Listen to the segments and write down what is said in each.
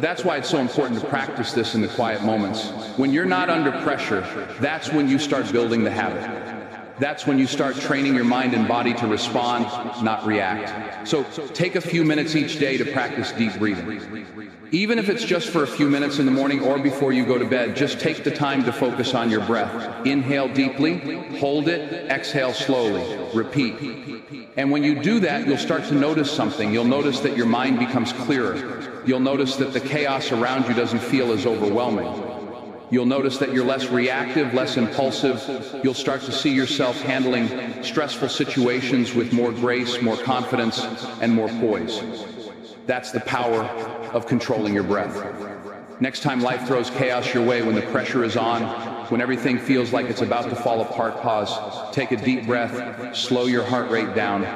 That's why it's so important to practice this in the quiet moments. When you're not under pressure, that's when you start building the habit. That's when you start training your mind and body to respond, not react. So take a few minutes each day to practice deep breathing. Even if it's just for a few minutes in the morning or before you go to bed, just take the time to focus on your breath. Inhale deeply, hold it, exhale slowly, repeat. And when you do that, you'll start to notice something. You'll notice that your mind becomes clearer. You'll notice that the chaos around you doesn't feel as overwhelming. You'll notice that you're less reactive, less impulsive. You'll start to see yourself handling stressful situations with more grace, more confidence, and more poise. That's the power of controlling your breath. Next time life throws chaos your way, when the pressure is on, when everything feels like it's about to fall apart, pause, take a deep breath, slow your heart rate down.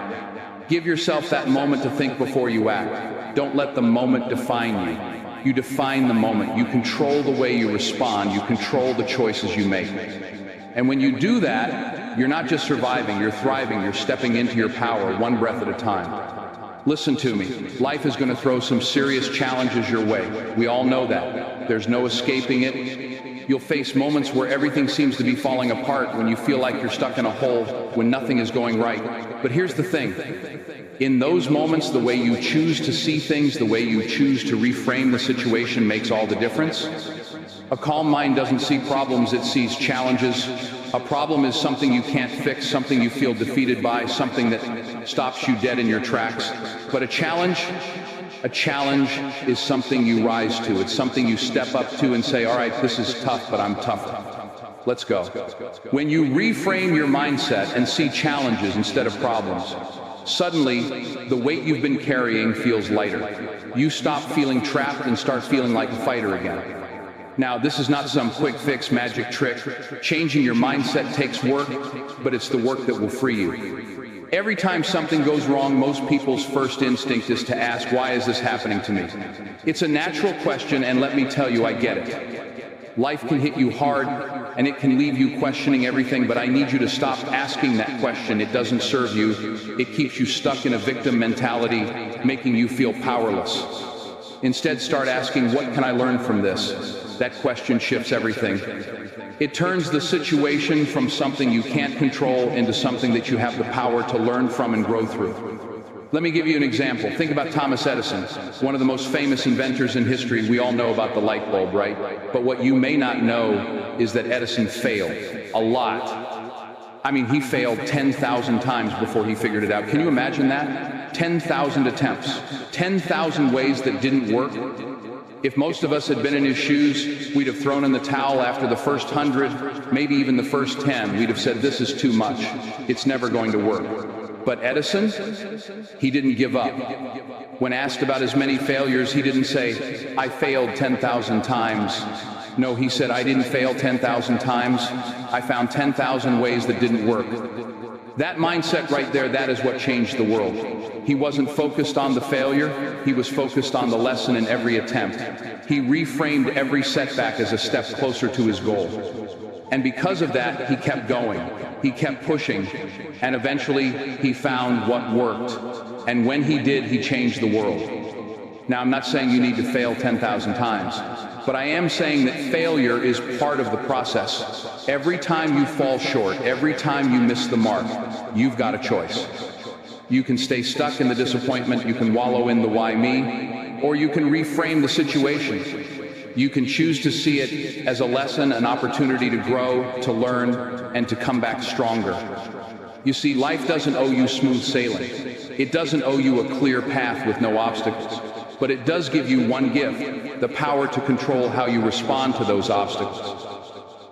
Give yourself that moment to think before you act. Don't let the moment define you. You define the moment. You control the way you respond. You control the choices you make. And when you do that, you're not just surviving, you're thriving. You're stepping into your power, one breath at a time. Listen to me. Life is going to throw some serious challenges your way. We all know that. There's no escaping it. You'll face moments where everything seems to be falling apart, when you feel like you're stuck in a hole, when nothing is going right. But here's the thing. In those moments, the way you choose to see things, the way you choose to reframe the situation makes all the difference. A calm mind doesn't see problems, it sees challenges. A problem is something you can't fix, something you feel defeated by, something that stops you dead in your tracks. But a challenge is something you rise to. It's something you step up to and say, all right, this is tough, but I'm tougher. Let's go. When you reframe your mindset and see challenges instead of problems, suddenly, the weight you've been carrying feels lighter. You stop feeling trapped and start feeling like a fighter again. Now, this is not some quick fix magic trick. Changing your mindset takes work, but it's the work that will free you. Every time something goes wrong, most people's first instinct is to ask, why is this happening to me? It's a natural question, and let me tell you, I get it. Life can hit you hard, and it can leave you questioning everything, but I need you to stop asking that question. It doesn't serve you. It keeps you stuck in a victim mentality, making you feel powerless. Instead, start asking, what can I learn from this? That question shifts everything. It turns the situation from something you can't control into something that you have the power to learn from and grow through. Let me give you an example. Think about Thomas Edison, one of the most famous inventors in history. We all know about the light bulb, right? But what you may not know is that Edison failed a lot. I mean, he failed 10,000 times before he figured it out. Can you imagine that? 10,000 attempts, 10,000 ways that didn't work. If most of us had been in his shoes, we'd have thrown in the towel after the first 100, maybe even the first 10. We'd have said, this is too much. It's never going to work. But Edison, he didn't give up. When asked about his many failures, he didn't say, I failed 10,000 times. No, he said, I didn't fail 10,000 times. I found 10,000 ways that didn't work. That mindset right there, that is what changed the world. He wasn't focused on the failure, he was focused on the lesson in every attempt. He reframed every setback as a step closer to his goal. And because of that, he kept going, he kept pushing, and eventually he found what worked. And when he did, he changed the world. Now, I'm not saying you need to fail 10,000 times, but I am saying that failure is part of the process. Every time you fall short, every time you miss the mark, you've got a choice. You can stay stuck in the disappointment, you can wallow in the why me, or you can reframe the situation. You can choose to see it as a lesson, an opportunity to grow, to learn, and to come back stronger. You see, life doesn't owe you smooth sailing. It doesn't owe you a clear path with no obstacles. But it does give you one gift, the power to control how you respond to those obstacles.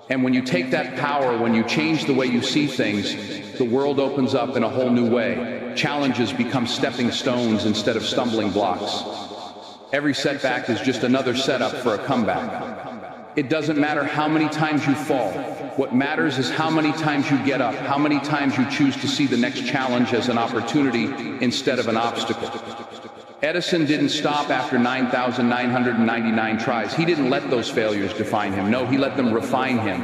And when you take that power, when you change the way you see things, the world opens up in a whole new way. Challenges become stepping stones instead of stumbling blocks. Every setback is just another setup for a comeback. It doesn't matter how many times you fall. What matters is how many times you get up, how many times you choose to see the next challenge as an opportunity instead of an obstacle. Edison didn't stop after 9,999 tries. He didn't let those failures define him. No, he let them refine him.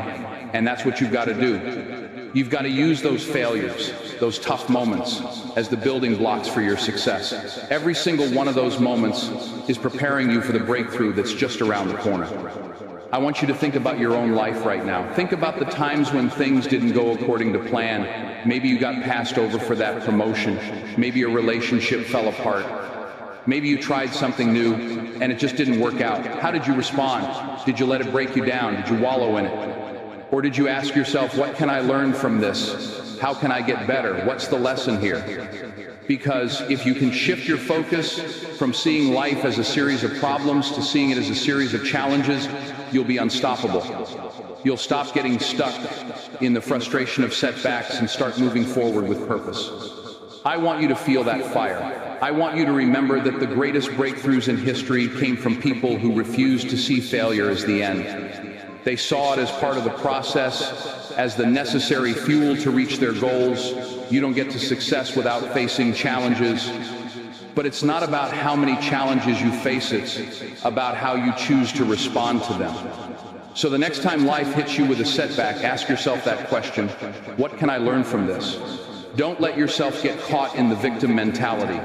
And that's what you've got to do. You've got to use those failures, those tough moments, as the building blocks for your success. Every single one of those moments is preparing you for the breakthrough that's just around the corner. I want you to think about your own life right now. Think about the times when things didn't go according to plan. Maybe you got passed over for that promotion. Maybe your relationship fell apart. Maybe you tried something new and it just didn't work out. How did you respond? Did you let it break you down? Did you wallow in it? Or did you ask yourself, what can I learn from this? How can I get better? What's the lesson here? Because if you can shift your focus from seeing life as a series of problems to seeing it as a series of challenges, you'll be unstoppable. You'll stop getting stuck in the frustration of setbacks and start moving forward with purpose. I want you to feel that fire. I want you to remember that the greatest breakthroughs in history came from people who refused to see failure as the end. They saw it as part of the process, as the necessary fuel to reach their goals. You don't get to success without facing challenges. But it's not about how many challenges you face, it's about how you choose to respond to them. So the next time life hits you with a setback, ask yourself that question: what can I learn from this? Don't let yourself get caught in the victim mentality.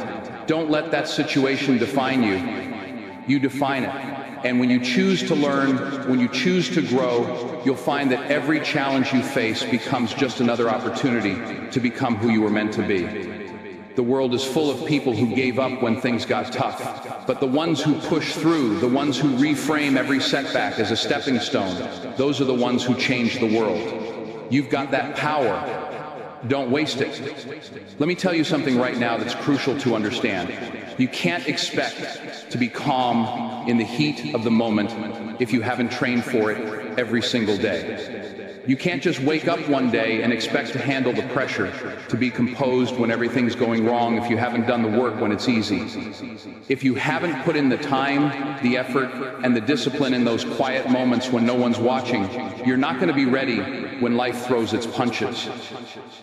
Don't let that situation define you. You define it. And when you choose to learn, when you choose to grow, you'll find that every challenge you face becomes just another opportunity to become who you were meant to be. The world is full of people who gave up when things got tough, but the ones who push through, the ones who reframe every setback as a stepping stone, those are the ones who change the world. You've got that power. Don't waste it. Let me tell you something right now that's crucial to understand. You can't expect to be calm in the heat of the moment if you haven't trained for it every single day. You can't just wake up one day and expect to handle the pressure, to be composed when everything's going wrong if you haven't done the work when it's easy. If you haven't put in the time, the effort, and the discipline in those quiet moments when no one's watching, you're not going to be ready when life throws its punches.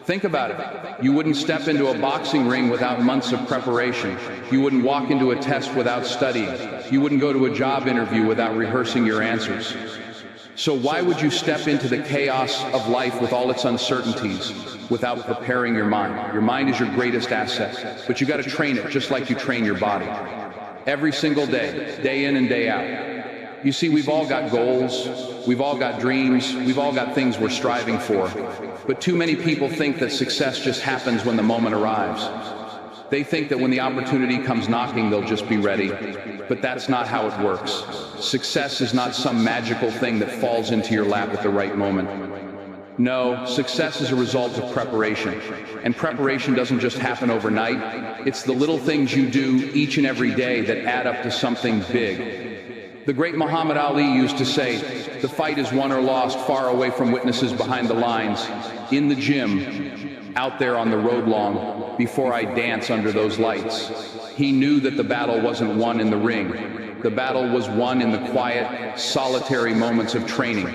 Think about it. You wouldn't step into a boxing ring without months of preparation. You wouldn't walk into a test without studying. You wouldn't go to a job interview without rehearsing your answers. So why would you step into the chaos of life with all its uncertainties without preparing your mind? Your mind is your greatest asset, but you got to train it just like you train your body. Every single day, day in and day out. You see, we've all got goals, we've all got dreams, we've all got things we're striving for. But too many people think that success just happens when the moment arrives. They think that when the opportunity comes knocking, they'll just be ready. But that's not how it works. Success is not some magical thing that falls into your lap at the right moment. No, success is a result of preparation. And preparation doesn't just happen overnight. It's the little things you do each and every day that add up to something big. The great Muhammad Ali used to say, the fight is won or lost far away from witnesses behind the lines, in the gym, out there on the road long, before I dance under those lights. He knew that the battle wasn't won in the ring. The battle was won in the quiet, solitary moments of training.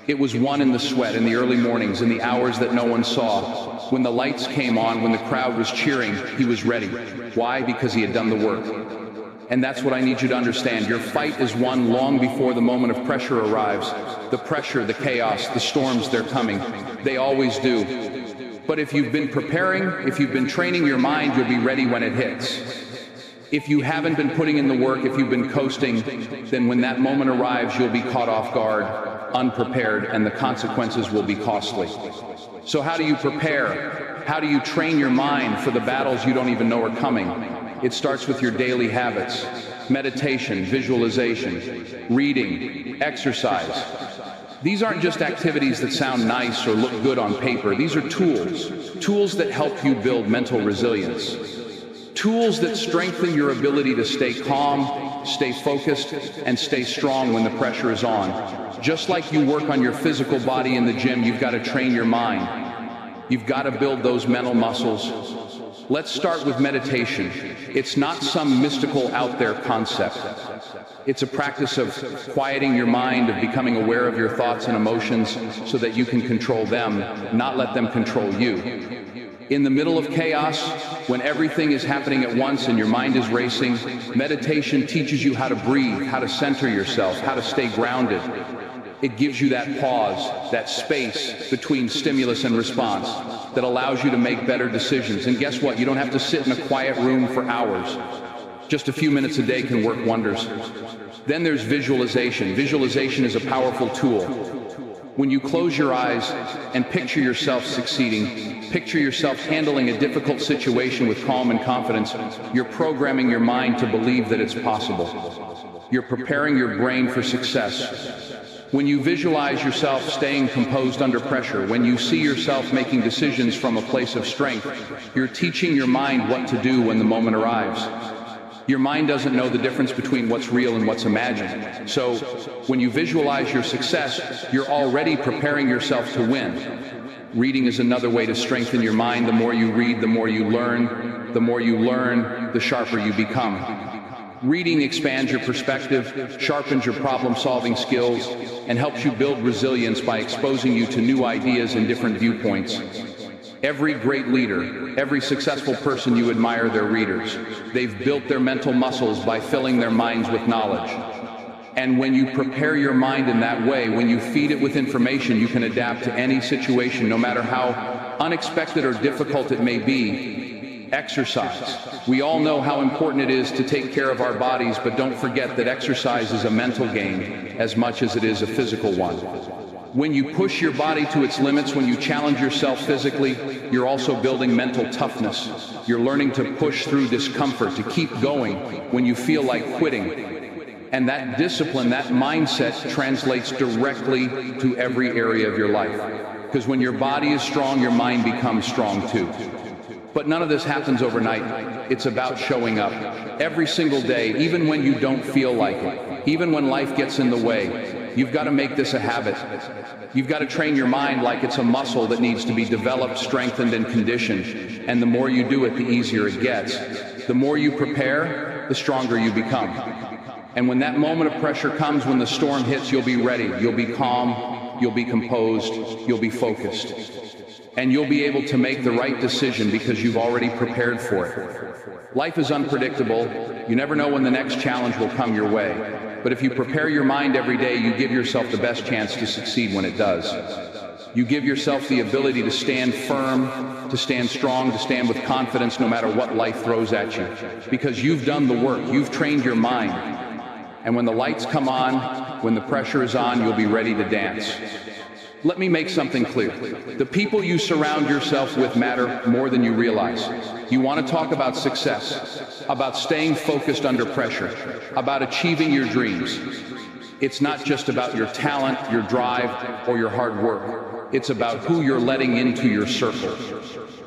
It was won in the sweat, in the early mornings, in the hours that no one saw. When the lights came on, when the crowd was cheering, he was ready. Why? Because he had done the work. And that's what I need you to understand. Your fight is won long before the moment of pressure arrives. The pressure, the chaos, the storms, they're coming. They always do. But if you've been preparing, if you've been training your mind, you'll be ready when it hits. If you haven't been putting in the work, if you've been coasting, then when that moment arrives, you'll be caught off guard, unprepared, and the consequences will be costly. So how do you prepare? How do you train your mind for the battles you don't even know are coming? It starts with your daily habits: meditation, visualization, reading, exercise. These aren't just activities that sound nice or look good on paper. These are tools that help you build mental resilience. Tools that strengthen your ability to stay calm, stay focused, and stay strong when the pressure is on. Just like you work on your physical body in the gym, you've got to train your mind. You've got to build those mental muscles. Let's start with meditation. It's not some mystical out there concept. It's a practice of quieting your mind, of becoming aware of your thoughts and emotions so that you can control them, not let them control you. In the middle of chaos, when everything is happening at once and your mind is racing, meditation teaches you how to breathe, how to center yourself, how to stay grounded. It gives you that pause, that space between stimulus and response that allows you to make better decisions. And guess what? You don't have to sit in a quiet room for hours. Just a few minutes a day can work wonders. Then there's visualization. Visualization is a powerful tool. When you close your eyes and picture yourself succeeding, picture yourself handling a difficult situation with calm and confidence, you're programming your mind to believe that it's possible. You're preparing your brain for success. When you visualize yourself staying composed under pressure, when you see yourself making decisions from a place of strength, you're teaching your mind what to do when the moment arrives. Your mind doesn't know the difference between what's real and what's imagined. So, when you visualize your success, you're already preparing yourself to win. Reading is another way to strengthen your mind. The more you read, the more you learn. The more you learn, the sharper you become. Reading expands your perspective, sharpens your problem-solving skills, and helps you build resilience by exposing you to new ideas and different viewpoints. Every great leader, every successful person you admire, they're readers. They've built their mental muscles by filling their minds with knowledge. And when you prepare your mind in that way, when you feed it with information, you can adapt to any situation, no matter how unexpected or difficult it may be. Exercise. We all know how important it is to take care of our bodies, but don't forget that exercise is a mental game as much as it is a physical one. When you push your body to its limits, when you challenge yourself physically, you're also building mental toughness. You're learning to push through discomfort, to keep going when you feel like quitting. And that discipline, that mindset translates directly to every area of your life. Because when your body is strong, your mind becomes strong too. But none of this happens overnight. It's about showing up every single day, even when you don't feel like it, even when life gets in the way. You've got to make this a habit. You've got to train your mind like it's a muscle that needs to be developed, strengthened, and conditioned. And the more you do it, the easier it gets. The more you prepare, the stronger you become. And when that moment of pressure comes, when the storm hits, you'll be ready. You'll be calm, you'll be composed, you'll be focused. And you'll be able to make the right decision because you've already prepared for it. Life is unpredictable. You never know when the next challenge will come your way. But if you prepare your mind every day, you give yourself the best chance to succeed when it does. You give yourself the ability to stand firm, to stand strong, to stand with confidence no matter what life throws at you. Because you've done the work, you've trained your mind. And when the lights come on, when the pressure is on, you'll be ready to dance. Let me make something clear. The people you surround yourself with matter more than you realize. You want to talk about success, about staying focused under pressure, about achieving your dreams. It's not just about your talent, your drive, or your hard work. It's about who you're letting into your circle.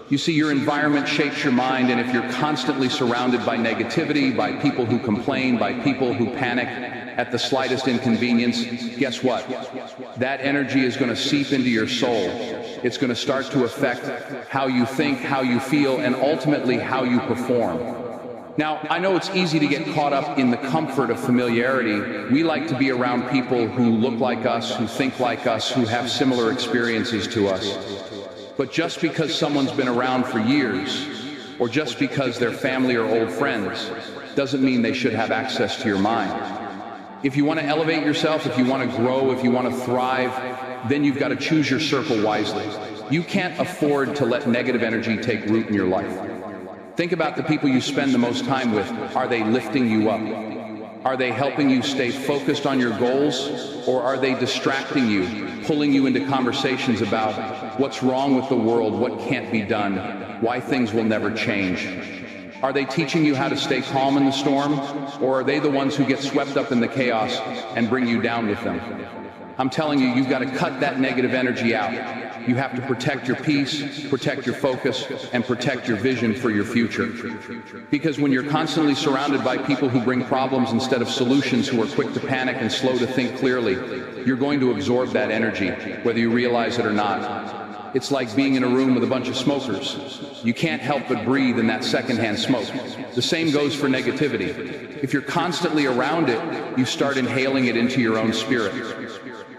You see, your environment shapes your mind, and if you're constantly surrounded by negativity, by people who complain, by people who panic at the slightest inconvenience, guess what? That energy is going to seep into your soul. It's going to start to affect how you think, how you feel, and ultimately how you perform. Now, I know it's easy to get caught up in the comfort of familiarity. We like to be around people who look like us, who think like us, who have similar experiences to us. But just because someone's been around for years, or just because they're family or old friends, doesn't mean they should have access to your mind. If you want to elevate yourself, if you want to grow, if you want to thrive, then you've got to choose your circle wisely. You can't afford to let negative energy take root in your life. Think about the people you spend the most time with. Are they lifting you up? Are they helping you stay focused on your goals? Or are they distracting you, pulling you into conversations about what's wrong with the world, what can't be done, why things will never change? Are they teaching you how to stay calm in the storm? Or are they the ones who get swept up in the chaos and bring you down with them? I'm telling you, you've got to cut that negative energy out. You have to protect your peace, protect your focus, and protect your vision for your future. Because when you're constantly surrounded by people who bring problems instead of solutions, who are quick to panic and slow to think clearly, you're going to absorb that energy, whether you realize it or not. It's like being in a room with a bunch of smokers. You can't help but breathe in that secondhand smoke. The same goes for negativity. If you're constantly around it, you start inhaling it into your own spirit.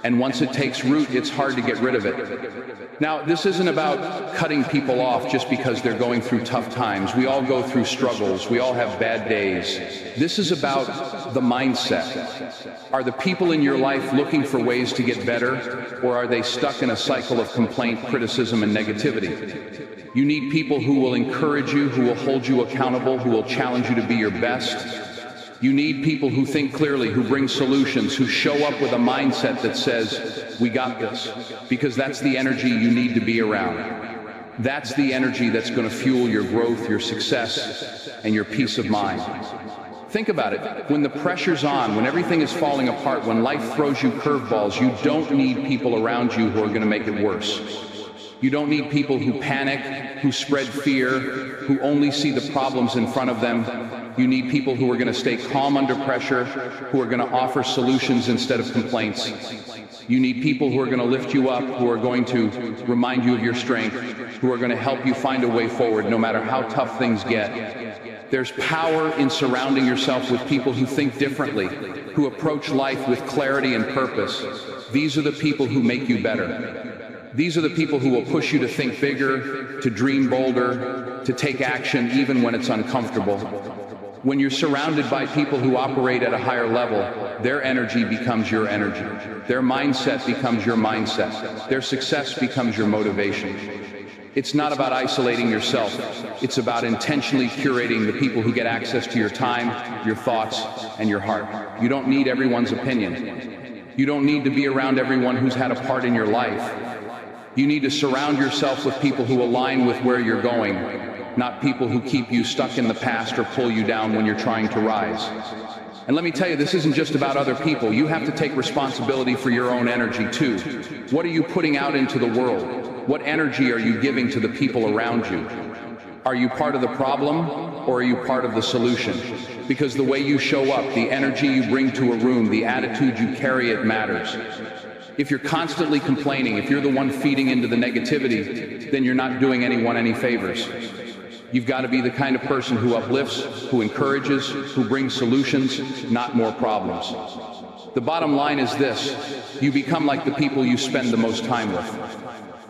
And once it takes root, it's hard to get rid of it. Now, this isn't about cutting people off just because they're going through tough times. We all go through struggles. We all have bad days. This is about the mindset. Are the people in your life looking for ways to get better, or are they stuck in a cycle of complaint, criticism, and negativity? You need people who will encourage you, who will hold you accountable, who will challenge you to be your best. You need people who think clearly, who bring solutions, who show up with a mindset that says, we got this, because that's the energy you need to be around. That's the energy that's going to fuel your growth, your success, and your peace of mind. Think about it. When the pressure's on, when everything is falling apart, when life throws you curveballs, you don't need people around you who are going to make it worse. You don't need people who panic, who spread fear, who only see the problems in front of them. You need people who are going to stay calm under pressure, who are going to offer solutions instead of complaints. You need people who are going to lift you up, who are going to remind you of your strength, who are going to help you find a way forward no matter how tough things get. There's power in surrounding yourself with people who think differently, who approach life with clarity and purpose. These are the people who make you better. These are the people who will push you to think bigger, to dream bolder, to take action even when it's uncomfortable. When you're surrounded by people who operate at a higher level, their energy becomes your energy. Their mindset becomes your mindset. Their success becomes your motivation. It's not about isolating yourself. It's about intentionally curating the people who get access to your time, your thoughts, and your heart. You don't need everyone's opinion. You don't need to be around everyone who's had a part in your life. You need to surround yourself with people who align with where you're going, not people who keep you stuck in the past or pull you down when you're trying to rise. And let me tell you, this isn't just about other people. You have to take responsibility for your own energy too. What are you putting out into the world? What energy are you giving to the people around you? Are you part of the problem, or are you part of the solution? Because the way you show up, the energy you bring to a room, the attitude you carry, it matters. If you're constantly complaining, if you're the one feeding into the negativity, then you're not doing anyone any favors. You've got to be the kind of person who uplifts, who encourages, who brings solutions, not more problems. The bottom line is this: you become like the people you spend the most time with.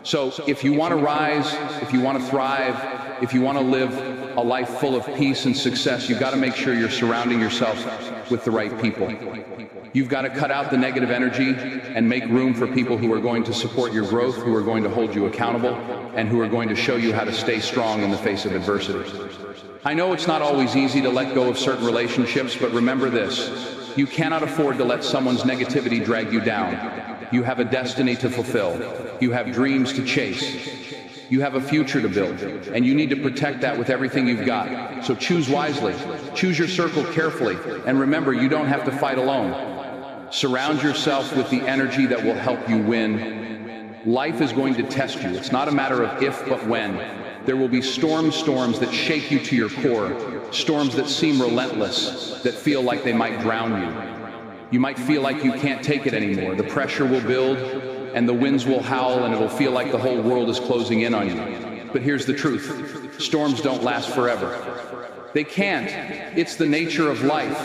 So if you want to rise, if you want to thrive, if you want to live a life full of peace and success, you've got to make sure you're surrounding yourself with the right people. You've got to cut out the negative energy and make room for people who are going to support your growth, who are going to hold you accountable, and who are going to show you how to stay strong in the face of adversity. I know it's not always easy to let go of certain relationships, but remember this: you cannot afford to let someone's negativity drag you down. You have a destiny to fulfill. You have dreams to chase. You have a future to build, and you need to protect that with everything you've got. So choose wisely, choose your circle carefully, and remember, you don't have to fight alone. Surround yourself with the energy that will help you win. Life is going to test you. It's not a matter of if, but when. There will be storms that shake you to your core, storms that seem relentless, that feel like they might drown you. You might feel like you can't take it anymore. The pressure will build, and the winds will howl, and it'll feel like the whole world is closing in on you. But here's the truth: storms don't last forever. They can't. It's the nature of life.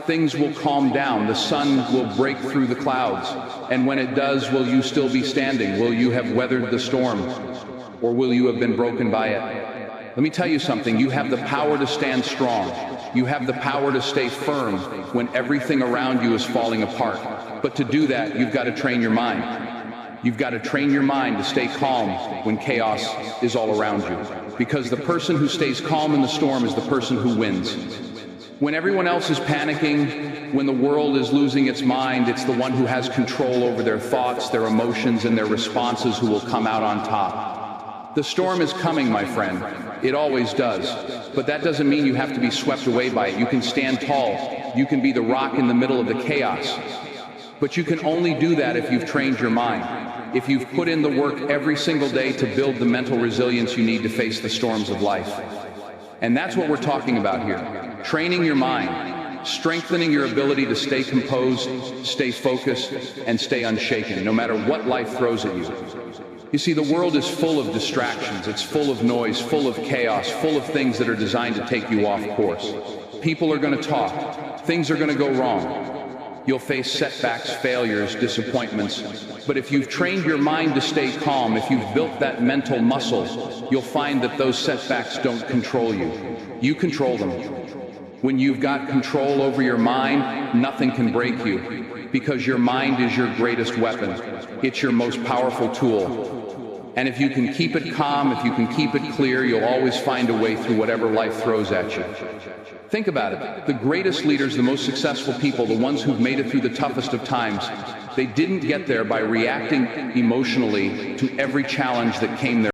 Things will calm down. The sun will break through the clouds. And when it does, will you still be standing? Will you have weathered the storm? Or will you have been broken by it? Let me tell you something. You have the power to stand strong. You have the power to stay firm when everything around you is falling apart. But to do that, you've got to train your mind. You've got to train your mind to stay calm when chaos is all around you. Because the person who stays calm in the storm is the person who wins. When everyone else is panicking, when the world is losing its mind, it's the one who has control over their thoughts, their emotions, and their responses who will come out on top. The storm is coming, my friend. It always does. But that doesn't mean you have to be swept away by it. You can stand tall. You can be the rock in the middle of the chaos. But you can only do that if you've trained your mind, if you've put in the work every single day to build the mental resilience you need to face the storms of life. And that's what we're talking about here. Training your mind, strengthening your ability to stay composed, stay focused, and stay unshaken, no matter what life throws at you. You see, the world is full of distractions. It's full of noise, full of chaos, full of things that are designed to take you off course. People are going to talk. Things are going to go wrong. You'll face setbacks, failures, disappointments. But if you've trained your mind to stay calm, if you've built that mental muscle, you'll find that those setbacks don't control you. You control them. When you've got control over your mind, nothing can break you, because your mind is your greatest weapon. It's your most powerful tool. And if you can keep it calm, if you can keep it clear, you'll always find a way through whatever life throws at you. Think about it. The greatest leaders, the most successful people, the ones who've made it through the toughest of times, they didn't get there by reacting emotionally to every challenge that came their way.